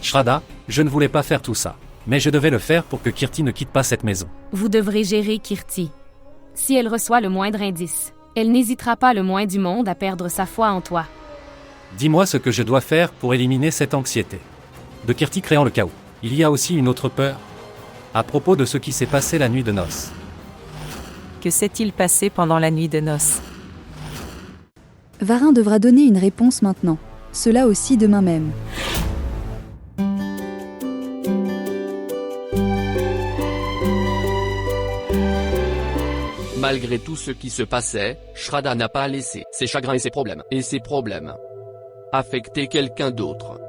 Shraddha, je ne voulais pas faire tout ça. Mais je devais le faire pour que Kirti ne quitte pas cette maison. Vous devrez gérer Kirti. Si elle reçoit le moindre indice, elle n'hésitera pas le moins du monde à perdre sa foi en toi. Dis-moi ce que je dois faire pour éliminer cette anxiété. De Kirti créant le chaos. Il y a aussi une autre peur. À propos de ce qui s'est passé la nuit de noces. Que s'est-il passé pendant la nuit de noces? Varin devra donner une réponse maintenant. Cela aussi demain même. Malgré tout ce qui se passait, Shraddha n'a pas laissé ses chagrins et ses problèmes affecter quelqu'un d'autre.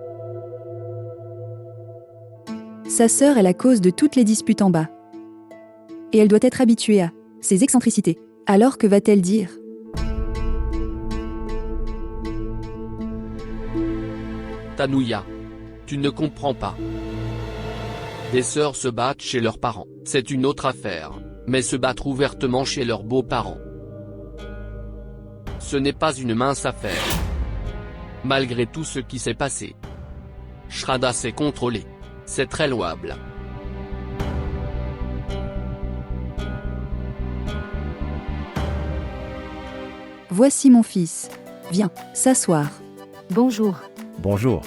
Sa sœur est la cause de toutes les disputes en bas. Et elle doit être habituée à ses excentricités. Alors que va-t-elle dire? Tanuya, tu ne comprends pas. Des sœurs se battent chez leurs parents, c'est une autre affaire. Mais se battre ouvertement chez leurs beaux-parents, ce n'est pas une mince affaire. Malgré tout ce qui s'est passé, Shraddha s'est contrôlée. C'est très louable. Voici mon fils. Viens, s'asseoir. Bonjour. Bonjour.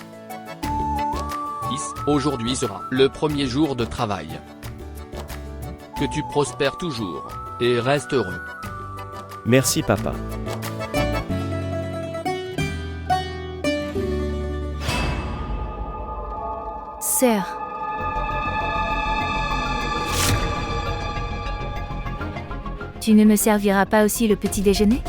Fils, aujourd'hui sera le premier jour de travail. Que tu prospères toujours, et reste heureux. Merci papa. Sœur. Tu ne me serviras pas aussi le petit déjeuner?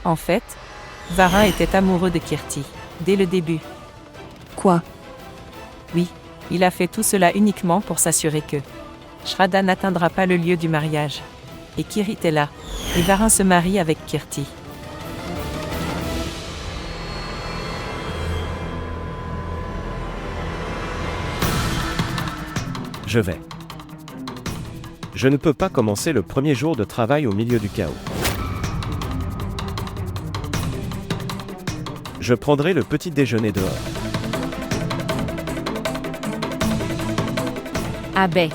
En fait, Varin était amoureux de Kirti, dès le début. Quoi? Oui, il a fait tout cela uniquement pour s'assurer que Shraddha n'atteindra pas le lieu du mariage. Et Kirit est là, et Varin se marie avec Kirti. Je vais. Je ne peux pas commencer le premier jour de travail au milieu du chaos. Je prendrai le petit déjeuner dehors. Abbé.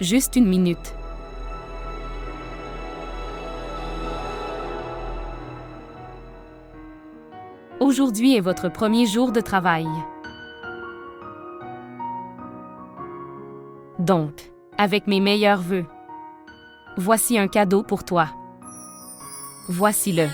Juste une minute. Aujourd'hui est votre premier jour de travail. Donc, avec mes meilleurs vœux, voici un cadeau pour toi. Voici-le.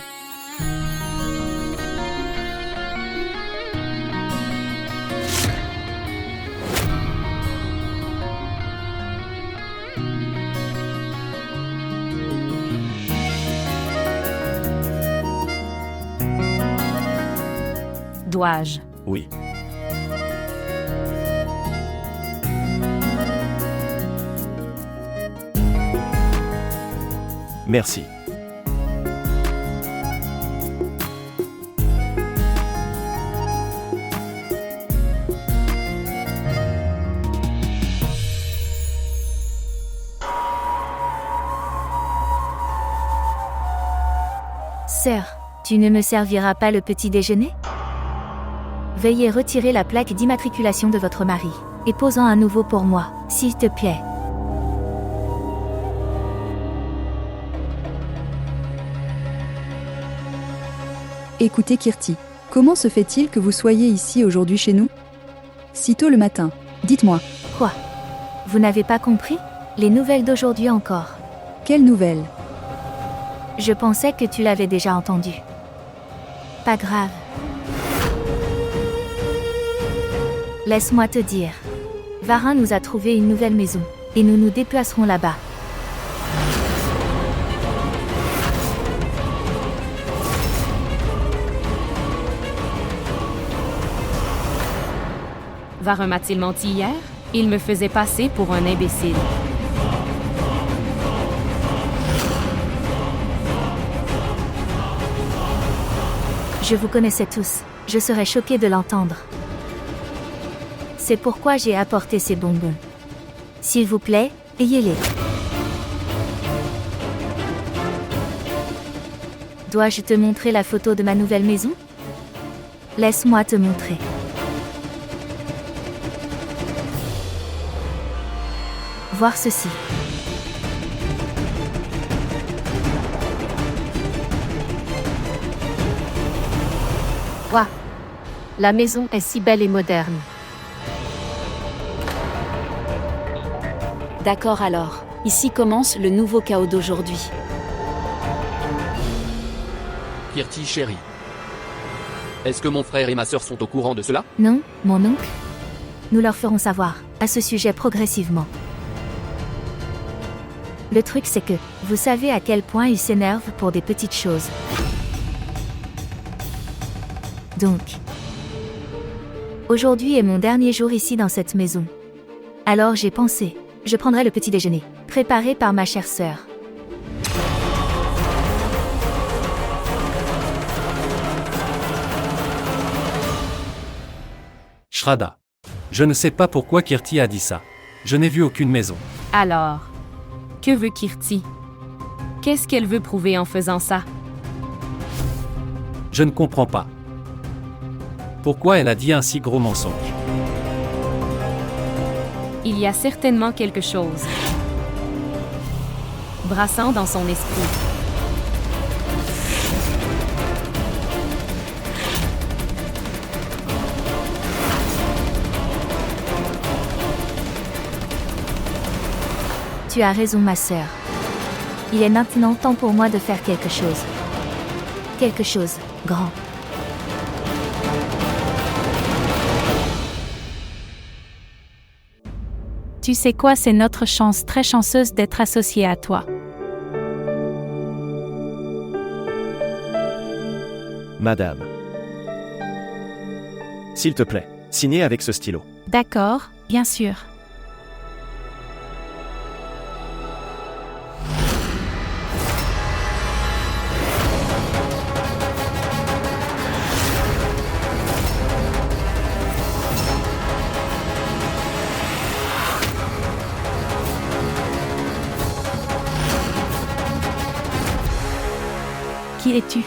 Dois-je? Oui. Merci. Sœur, tu ne me serviras pas le petit déjeuner? Veuillez retirer la plaque d'immatriculation de votre mari, et pose-en un nouveau pour moi, s'il te plaît. Écoutez Kirti, comment se fait-il que vous soyez ici aujourd'hui chez nous? Si tôt le matin, dites-moi. Quoi? Vous n'avez pas compris? Les nouvelles d'aujourd'hui encore. Quelles nouvelles? Je pensais que tu l'avais déjà entendu. Pas grave. Laisse-moi te dire. Varin nous a trouvé une nouvelle maison, et nous nous déplacerons là-bas. Varin m'a-t-il menti hier? Il me faisait passer pour un imbécile. Je vous connaissais tous, je serais choquée de l'entendre. C'est pourquoi j'ai apporté ces bonbons. S'il vous plaît, ayez-les. Dois-je te montrer la photo de ma nouvelle maison? Laisse-moi te montrer. Voir ceci. Waouh! La maison est si belle et moderne. D'accord alors, ici commence le nouveau chaos d'aujourd'hui. Kirti chérie. Est-ce que mon frère et ma sœur sont au courant de cela? Non, mon oncle? Nous leur ferons savoir, à ce sujet progressivement. Le truc c'est que, vous savez à quel point ils s'énervent pour des petites choses. Donc, aujourd'hui est mon dernier jour ici dans cette maison. Alors j'ai pensé, je prendrai le petit déjeuner, préparé par ma chère sœur. Shraddha. Je ne sais pas pourquoi Kirti a dit ça. Je n'ai vu aucune maison. Alors, que veut Kirti? Qu'est-ce qu'elle veut prouver en faisant ça? Je ne comprends pas. Pourquoi elle a dit un si gros mensonge? Il y a certainement quelque chose brassant dans son esprit. Tu as raison ma sœur. Il est maintenant temps pour moi de faire quelque chose. Quelque chose, grand. Tu sais quoi, c'est notre chance très chanceuse d'être associés à toi. Madame. S'il te plaît, signez avec ce stylo. D'accord, bien sûr. Qui es-tu?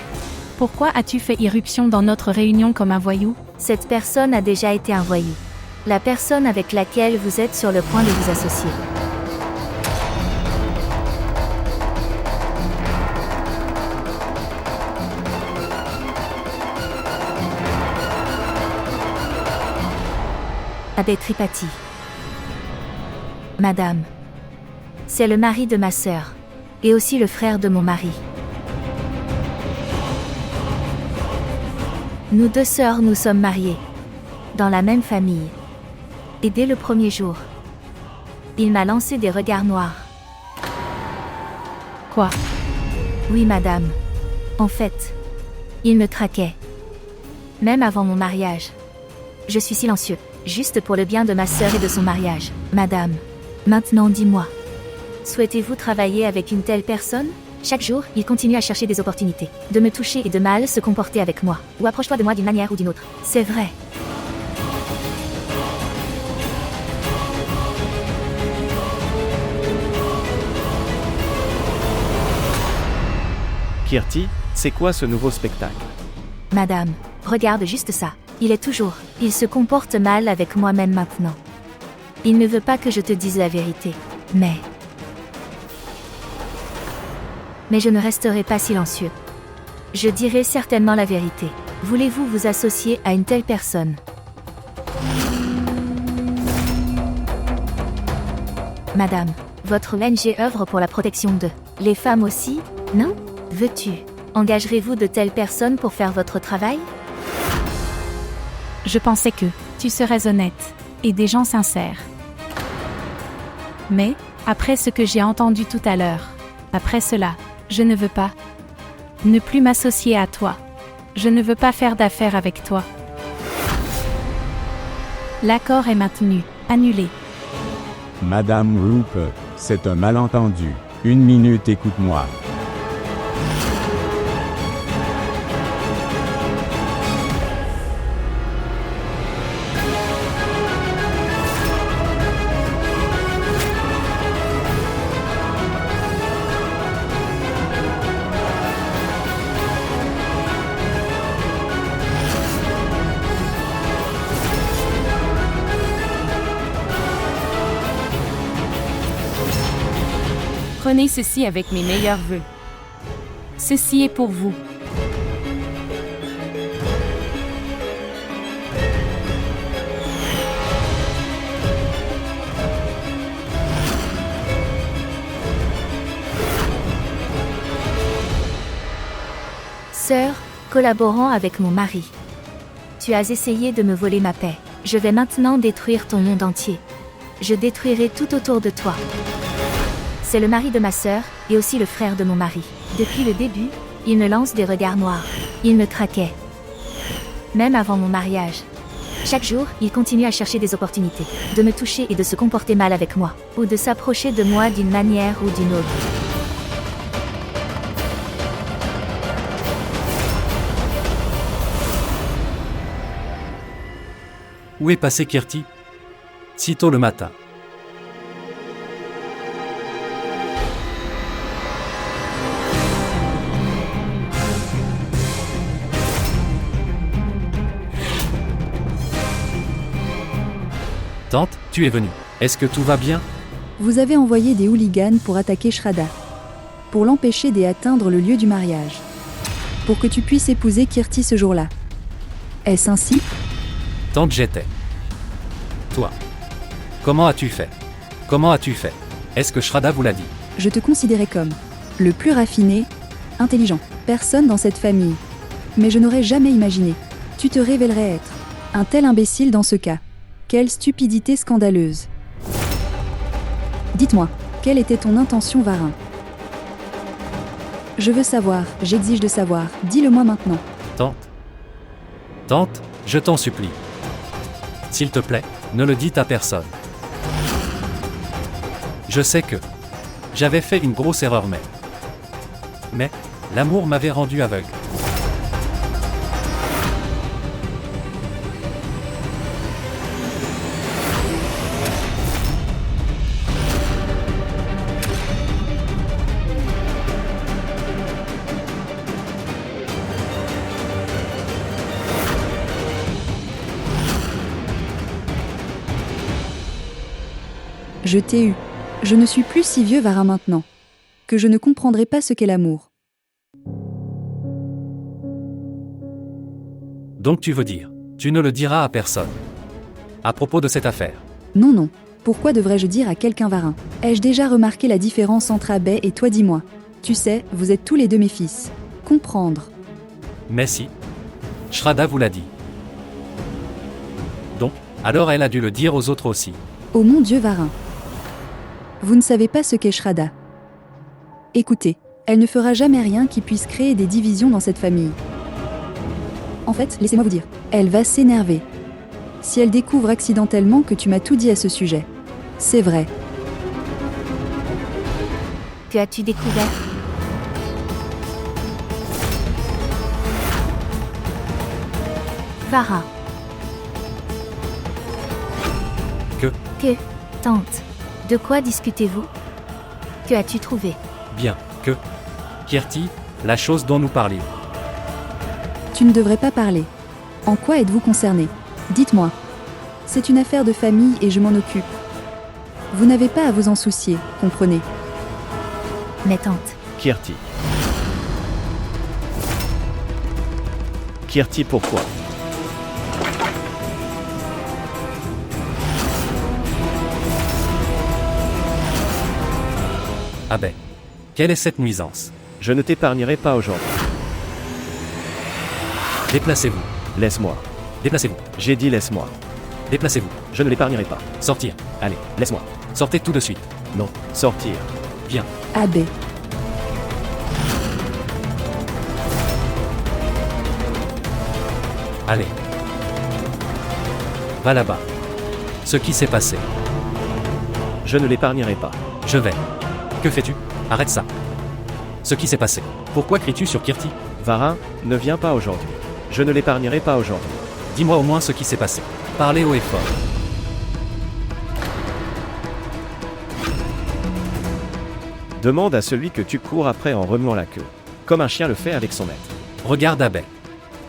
Pourquoi as-tu fait irruption dans notre réunion comme un voyou? Cette personne a déjà été un voyou. La personne avec laquelle vous êtes sur le point de vous associer. Abbé Tripathi. Madame. C'est le mari de ma sœur. Et aussi le frère de mon mari. Nous deux sœurs nous sommes mariées. Dans la même famille. Et dès le premier jour, il m'a lancé des regards noirs. Quoi? Oui, madame. En fait, il me traquait. Même avant mon mariage. Je suis silencieux, juste pour le bien de ma sœur et de son mariage. Madame, maintenant dis-moi. Souhaitez-vous travailler avec une telle personne? Chaque jour, il continue à chercher des opportunités, de me toucher et de mal se comporter avec moi, ou approche-toi de moi d'une manière ou d'une autre. C'est vrai. Kirti, c'est quoi ce nouveau spectacle? Madame, regarde juste ça. Il se comporte mal avec moi-même maintenant. Il ne veut pas que je te dise la vérité, mais je ne resterai pas silencieux. Je dirai certainement la vérité. Voulez-vous vous associer à une telle personne? Madame, votre ONG œuvre pour la protection de les femmes aussi, non? Veux-tu? Engagerez-vous de telles personnes pour faire votre travail? Je pensais que tu serais honnête et des gens sincères. Mais, après ce que j'ai entendu tout à l'heure, après cela, je ne veux pas ne plus m'associer à toi. Je ne veux pas faire d'affaires avec toi. L'accord est maintenu, annulé. Madame Roop, c'est un malentendu. 1 minute, écoute-moi. Prenez ceci avec mes meilleurs vœux. Ceci est pour vous. Sœur, collaborant avec mon mari. Tu as essayé de me voler ma paix. Je vais maintenant détruire ton monde entier. Je détruirai tout autour de toi. C'est le mari de ma sœur, et aussi le frère de mon mari. Depuis le début, il me lance des regards noirs. Il me traquait. Même avant mon mariage. Chaque jour, il continue à chercher des opportunités, de me toucher et de se comporter mal avec moi, ou de s'approcher de moi d'une manière ou d'une autre. Où est passé Kirti? Si tôt le matin. Tante, tu es venue. Est-ce que tout va bien? Vous avez envoyé des hooligans pour attaquer Shraddha. Pour l'empêcher d'atteindre le lieu du mariage. Pour que tu puisses épouser Kirti ce jour-là. Est-ce ainsi? Tante, j'étais. Toi. Comment as-tu fait? Comment as-tu fait? Est-ce que Shraddha vous l'a dit? Je te considérais comme le plus raffiné, intelligent, personne dans cette famille. Mais je n'aurais jamais imaginé. Tu te révélerais être un tel imbécile dans ce cas. Quelle stupidité scandaleuse. Dites-moi, quelle était ton intention, Varin? Je veux savoir, j'exige de savoir, dis-le-moi maintenant. Tante, je t'en supplie. S'il te plaît, ne le dites à personne. Je sais que j'avais fait une grosse erreur, mais l'amour m'avait rendu aveugle. Je t'ai eu. Je ne suis plus si vieux, Varin, maintenant. Que je ne comprendrai pas ce qu'est l'amour. Donc tu veux dire, tu ne le diras à personne. À propos de cette affaire. Non, non. Pourquoi devrais-je dire à quelqu'un, Varin? Ai-je déjà remarqué la différence entre Abbé et toi, dis-moi? Tu sais, vous êtes tous les deux mes fils. Comprendre. Mais si. Shraddha vous l'a dit. Donc, alors elle a dû le dire aux autres aussi. Oh mon Dieu, Varin. Vous ne savez pas ce qu'est Shraddha. Écoutez, elle ne fera jamais rien qui puisse créer des divisions dans cette famille. En fait, laissez-moi vous dire, elle va s'énerver. Si elle découvre accidentellement que tu m'as tout dit à ce sujet. C'est vrai. Que as-tu découvert? Vara. Que? Tante. De quoi discutez-vous? Que as-tu trouvé? Bien, que Kirti, la chose dont nous parlions. Tu ne devrais pas parler. En quoi êtes-vous concerné? Dites-moi. C'est une affaire de famille et je m'en occupe. Vous n'avez pas à vous en soucier, comprenez? Mais tante. Kirti. Kirti, pourquoi? Ah ben, quelle est cette nuisance? Je ne t'épargnerai pas aujourd'hui. Déplacez-vous. Laisse-moi. Déplacez-vous. J'ai dit laisse-moi. Déplacez-vous. Je ne l'épargnerai pas. Sortir. Allez, laisse-moi. Sortez tout de suite. Non, sortir. Bien. Abbé. Allez. Va là-bas. Ce qui s'est passé. Je ne l'épargnerai pas. Je vais. Que fais-tu? Arrête ça. Ce qui s'est passé. Pourquoi cries-tu sur Kirti? Varin, ne viens pas aujourd'hui. Je ne l'épargnerai pas aujourd'hui. Dis-moi au moins ce qui s'est passé. Parlez haut et fort. Demande à celui que tu cours après en remuant la queue. Comme un chien le fait avec son maître. Regarde Abbé.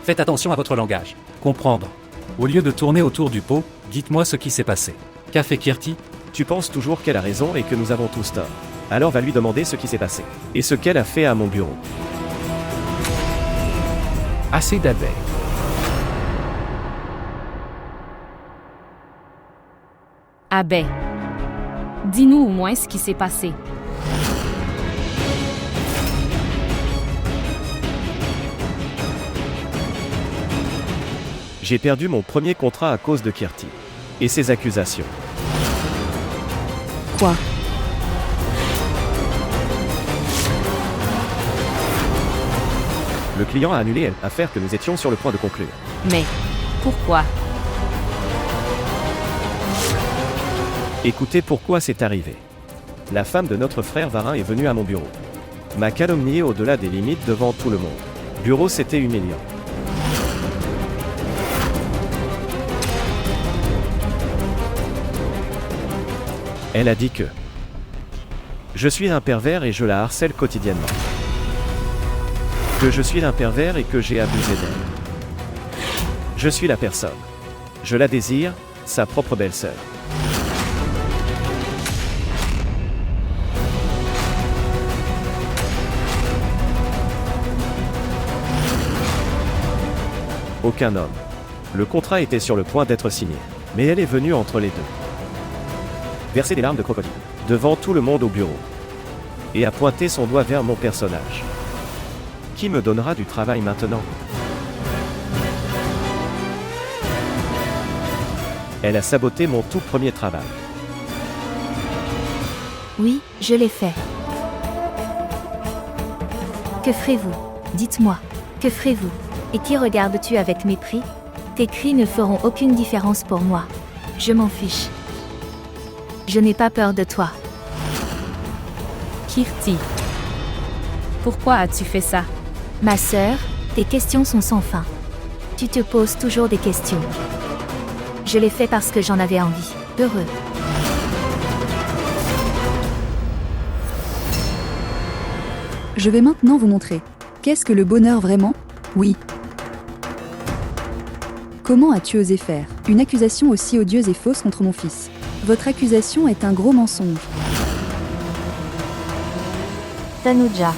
Faites attention à votre langage. Comprendre. Au lieu de tourner autour du pot, dites-moi ce qui s'est passé. Qu'a fait Kirti? Tu penses toujours qu'elle a raison et que nous avons tous tort. Alors va lui demander ce qui s'est passé. Et ce qu'elle a fait à mon bureau. Assez d'abeilles. Abbé. Dis-nous au moins ce qui s'est passé. J'ai perdu mon premier contrat à cause de Kirti. Et ses accusations. Quoi? Le client a annulé l'affaire que nous étions sur le point de conclure. Mais pourquoi? Écoutez pourquoi c'est arrivé. La femme de notre frère Varin est venue à mon bureau. M'a calomnié au-delà des limites devant tout le monde. Bureau, c'était humiliant. Elle a dit que je suis un pervers et je la harcèle quotidiennement. Que je suis un pervers et que j'ai abusé d'elle. Je suis la personne. Je la désire, sa propre belle-sœur. Aucun homme. Le contrat était sur le point d'être signé. Mais elle est venue entre les deux. Verser des larmes de crocodile. Devant tout le monde au bureau. Et a pointé son doigt vers mon personnage. Qui me donnera du travail maintenant? Elle a saboté mon tout premier travail. Oui, je l'ai fait. Que ferez-vous? Dites-moi. Que ferez-vous? Et qui regardes-tu avec mépris? Tes cris ne feront aucune différence pour moi. Je m'en fiche. Je n'ai pas peur de toi. Kirti. Pourquoi as-tu fait ça? Ma sœur, tes questions sont sans fin. Tu te poses toujours des questions. Je l'ai fait parce que j'en avais envie. Heureux. Je vais maintenant vous montrer. Qu'est-ce que le bonheur vraiment? Oui. Comment as-tu osé faire une accusation aussi odieuse et fausse contre mon fils? Votre accusation est un gros mensonge. Tanuja.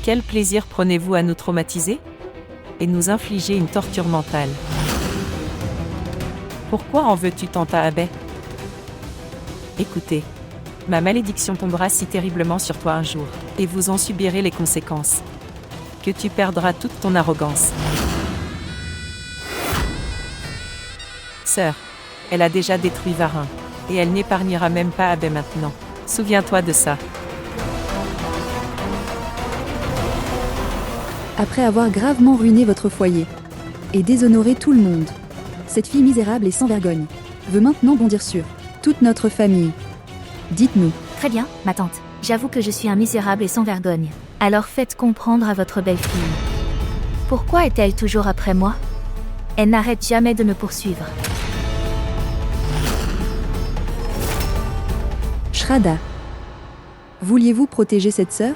Quel plaisir prenez-vous à nous traumatiser et nous infliger une torture mentale? Pourquoi en veux-tu tant à Abbé? Écoutez, ma malédiction tombera si terriblement sur toi un jour, et vous en subirez les conséquences. Que tu perdras toute ton arrogance. Sœur, elle a déjà détruit Varin, et elle n'épargnera même pas Abbé maintenant. Souviens-toi de ça. Après avoir gravement ruiné votre foyer et déshonoré tout le monde, cette fille misérable et sans vergogne veut maintenant bondir sur toute notre famille. Dites-nous. Très bien, ma tante. J'avoue que je suis un misérable et sans vergogne. Alors faites comprendre à votre belle-fille. Pourquoi est-elle toujours après moi? Elle n'arrête jamais de me poursuivre. Shraddha. Vouliez-vous protéger cette sœur?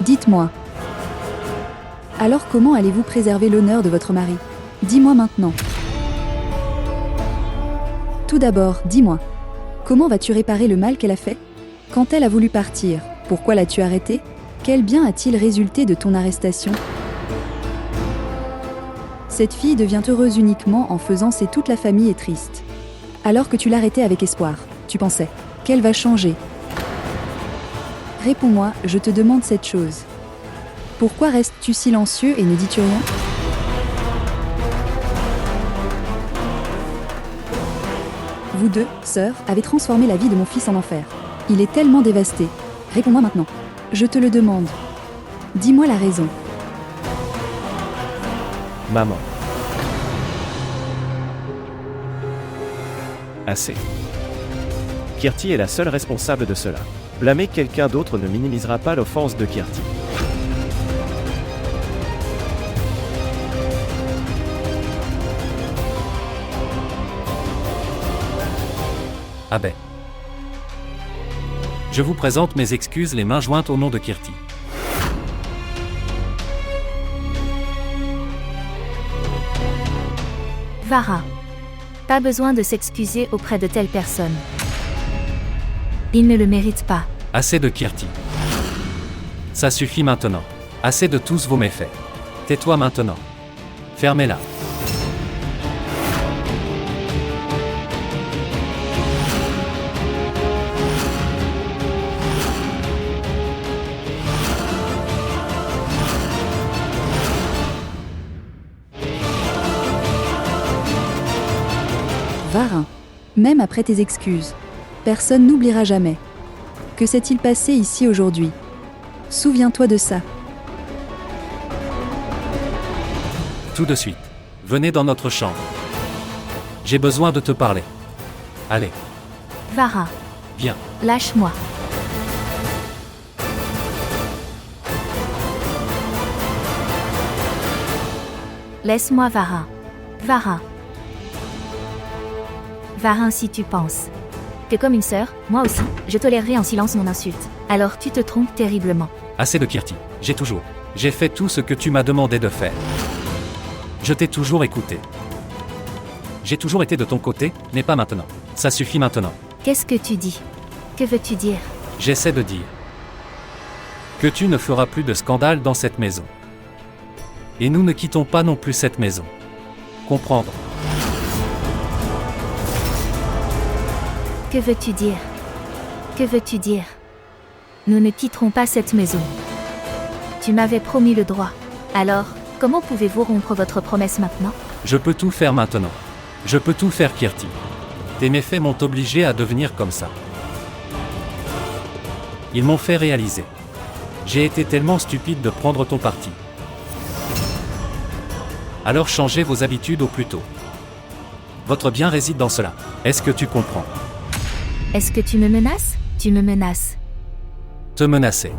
Dites-moi. Alors comment allez-vous préserver l'honneur de votre mari? Dis-moi maintenant. Tout d'abord, dis-moi. Comment vas-tu réparer le mal qu'elle a fait? Quand elle a voulu partir, pourquoi l'as-tu arrêtée? Quel bien a-t-il résulté de ton arrestation? Cette fille devient heureuse uniquement en faisant c'est toute la famille est triste. Alors que tu l'arrêtais avec espoir, tu pensais qu'elle va changer. Réponds-moi, je te demande cette chose. Pourquoi restes-tu silencieux et ne dis-tu rien? Vous deux, sœurs, avez transformé la vie de mon fils en enfer. Il est tellement dévasté. Réponds-moi maintenant. Je te le demande. Dis-moi la raison. Maman. Assez. Kirti est la seule responsable de cela. Blâmer quelqu'un d'autre ne minimisera pas l'offense de Kirti. Abbé. Je vous présente mes excuses les mains jointes au nom de Kirti. Vara. Pas besoin de s'excuser auprès de telle personne. Il ne le mérite pas. Assez de Kirti. Ça suffit maintenant. Assez de tous vos méfaits. Tais-toi maintenant. Fermez-la. Varin. Même après tes excuses. Personne n'oubliera jamais. Que s'est-il passé ici aujourd'hui? Souviens-toi de ça. Tout de suite. Venez dans notre chambre. J'ai besoin de te parler. Allez, Vara. viens. Lâche-moi. Laisse-moi Vara. Vara. Varin, si tu penses que comme une sœur, moi aussi, je tolérerai en silence mon insulte, alors tu te trompes terriblement. Assez de Kirti. J'ai fait tout ce que tu m'as demandé de faire. Je t'ai toujours écouté. J'ai toujours été de ton côté, mais pas maintenant. Ça suffit maintenant. Qu'est-ce que tu dis? Que veux-tu dire? J'essaie de dire que tu ne feras plus de scandale dans cette maison. Et nous ne quittons pas non plus cette maison. Comprendre. Que veux-tu dire? Que veux-tu dire? Nous ne quitterons pas cette maison. Tu m'avais promis le droit. Alors, comment pouvez-vous rompre votre promesse maintenant? Je peux tout faire maintenant. Je peux tout faire, Kirti. Tes méfaits m'ont obligé à devenir comme ça. Ils m'ont fait réaliser. J'ai été tellement stupide de prendre ton parti. Alors changez vos habitudes au plus tôt. Votre bien réside dans cela. Est-ce que tu comprends? Est-ce que tu me menaces? Tu me menaces. Te menacer.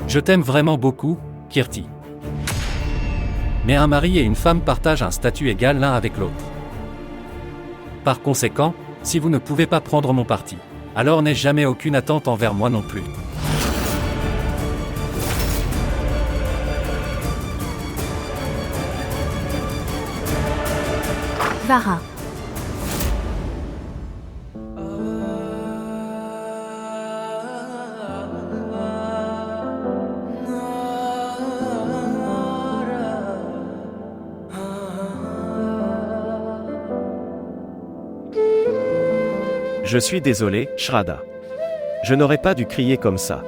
Je t'aime vraiment beaucoup, Kirti. Mais un mari et une femme partagent un statut égal l'un avec l'autre. Par conséquent, si vous ne pouvez pas prendre mon parti, alors n'aie jamais aucune attente envers moi non plus. Vara. Je suis désolé, Shraddha. Je n'aurais pas dû crier comme ça.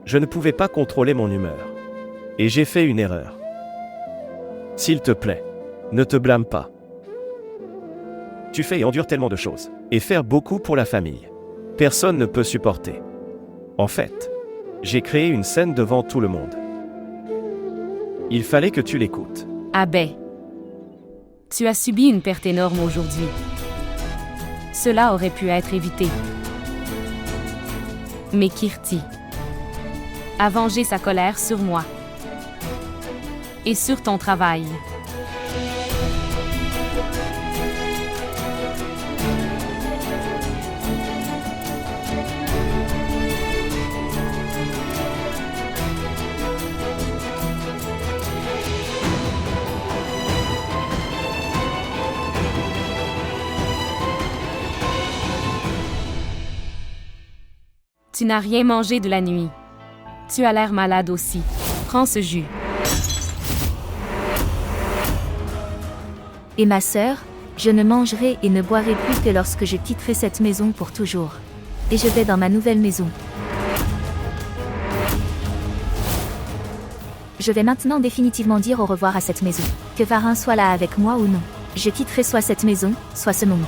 Je ne pouvais pas contrôler mon humeur. Et j'ai fait une erreur. S'il te plaît, ne te blâme pas. Tu fais et endures tellement de choses. Et faire beaucoup pour la famille. Personne ne peut supporter. En fait, j'ai créé une scène devant tout le monde. Il fallait que tu l'écoutes. Abay. Tu as subi une perte énorme aujourd'hui. Cela aurait pu être évité. Mais Kirti a vengé sa colère sur moi et sur ton travail. Tu n'as rien mangé de la nuit. Tu as l'air malade aussi. Prends ce jus. Et ma sœur, je ne mangerai et ne boirai plus que lorsque je quitterai cette maison pour toujours. Et je vais dans ma nouvelle maison. Je vais maintenant définitivement dire au revoir à cette maison. Que Varin soit là avec moi ou non. Je quitterai soit cette maison, soit ce monde.